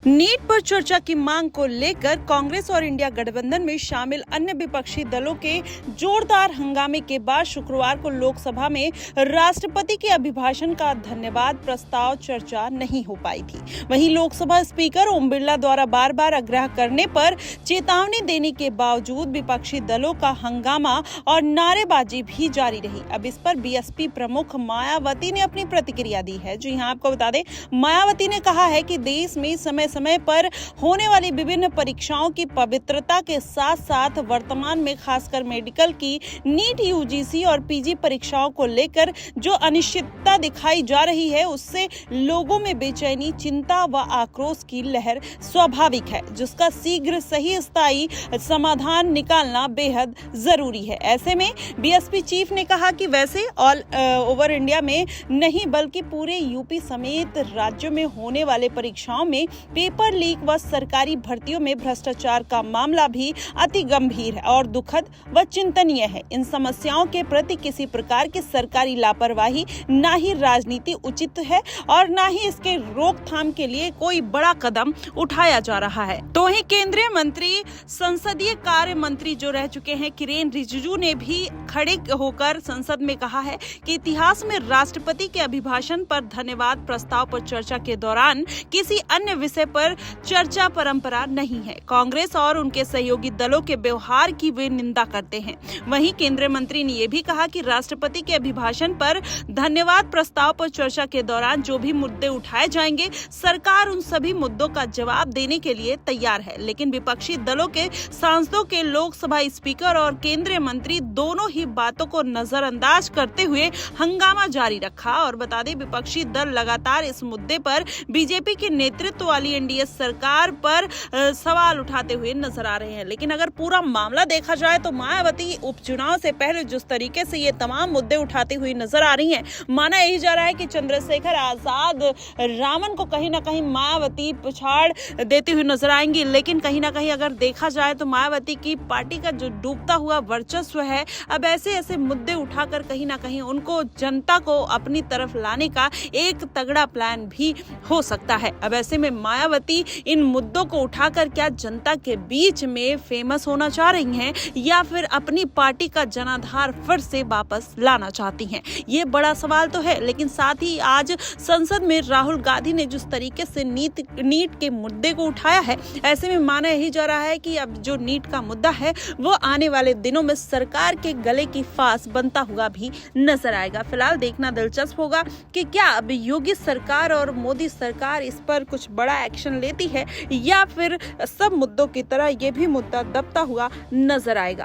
NEET पर चर्चा की मांग को लेकर कांग्रेस और इंडिया गठबंधन में शामिल अन्य विपक्षी दलों के जोरदार हंगामे के बाद शुक्रवार को लोकसभा में राष्ट्रपति के अभिभाषण का धन्यवाद प्रस्ताव चर्चा नहीं हो पाई थी। वहीं लोकसभा स्पीकर ओम बिरला द्वारा बार बार आग्रह करने पर चेतावनी देने के बावजूद विपक्षी दलों का हंगामा और नारेबाजी भी जारी रही। अब इस पर बीएसपी प्रमुख मायावती ने अपनी प्रतिक्रिया दी है। जी हां, आपको बता दें, मायावती ने कहा है कि देश में समय पर होने वाली विभिन्न परीक्षाओं की पवित्रता के साथ साथ वर्तमान में खासकर मेडिकल की नीट, यूजीसी और पीजी परीक्षाओं को लेकर जो अनिश्चितता दिखाई जा रही है, उससे लोगों में बेचैनी, चिंता व आक्रोश की लहर स्वाभाविक है, जिसका शीघ्र सही स्थायी समाधान निकालना बेहद जरूरी है। ऐसे में बीएसपी चीफ ने कहा कि वैसे ऑल ओवर इंडिया में नहीं बल्कि पूरे यूपी समेत राज्यों में होने वाले परीक्षाओं में पेपर लीक व सरकारी भर्तियों में भ्रष्टाचार का मामला भी अति गंभीर है और दुखद व चिंतनीय है। इन समस्याओं के प्रति किसी प्रकार की सरकारी लापरवाही ना ही राजनीति उचित है और ना ही इसके रोकथाम के लिए कोई बड़ा कदम उठाया जा रहा है। तो ही केंद्रीय मंत्री, संसदीय कार्य मंत्री जो रह चुके हैं किरेन रिजिजू ने भी खड़े होकर संसद में कहा है कि इतिहास में राष्ट्रपति के अभिभाषण पर धन्यवाद प्रस्ताव पर चर्चा के दौरान किसी अन्य विषय पर चर्चा परंपरा नहीं है। कांग्रेस और उनके सहयोगी दलों के व्यवहार की वे निंदा करते हैं। वहीं केंद्रीय मंत्री ने यह भी कहा कि राष्ट्रपति के अभिभाषण पर धन्यवाद प्रस्ताव पर चर्चा के दौरान जो भी मुद्दे उठाए जाएंगे, सरकार उन सभी मुद्दों का जवाब देने के लिए तैयार है। लेकिन विपक्षी दलों के सांसदों के लोकसभा स्पीकर और केंद्रीय मंत्री दोनों ही बातों को नजरअंदाज करते हुए हंगामा जारी रखा। और बता दें, विपक्षी दल लगातार इस मुद्दे पर बीजेपी के नेतृत्व वाली एनडीए सरकार पर सवाल उठाते हुए नजर आ रहे हैं। लेकिन अगर पूरा मामला देखा जाए तो मायावती उपचुनाव से पहले जिस तरीके से ये तमाम मुद्दे उठाती हुई नजर आ रही हैं, माना यही जा रहा है कि चंद्रशेखर आजाद रामन को कहीं ना कहीं मायावती पछाड़ देती हुई नजर आएंगी। लेकिन कहीं ना कहीं अगर देखा जाए तो मायावती की पार्टी का जो डूबता हुआ वर्चस्व है, अब ऐसे ऐसे मुद्दे उठाकर कहीं ना कहीं उनको, जनता को अपनी तरफ लाने का एक तगड़ा प्लान भी हो सकता है। अब ऐसे में मायावती इन मुद्दों को उठाकर क्या जनता के बीच में फेमस होना चाह रही हैं या फिर अपनी पार्टी का जनाधार फिर से वापस लाना चाहती हैं, ये बड़ा सवाल तो है। लेकिन साथ ही आज संसद में राहुल गांधी ने जिस तरीके से नीट के मुद्दे को उठाया है, ऐसे में माना यही जा रहा है कि अब जो नीट का मुद्दा है वो आने वाले दिनों में सरकार के गले की फांस बनता हुआ भी नजर आएगा। फिलहाल देखना दिलचस्प होगा कि क्या अब योगी सरकार और मोदी सरकार इस पर कुछ बड़ा एक्शन लेती है या फिर सब मुद्दों की तरह ये भी मुद्दा दबता हुआ नजर आएगा।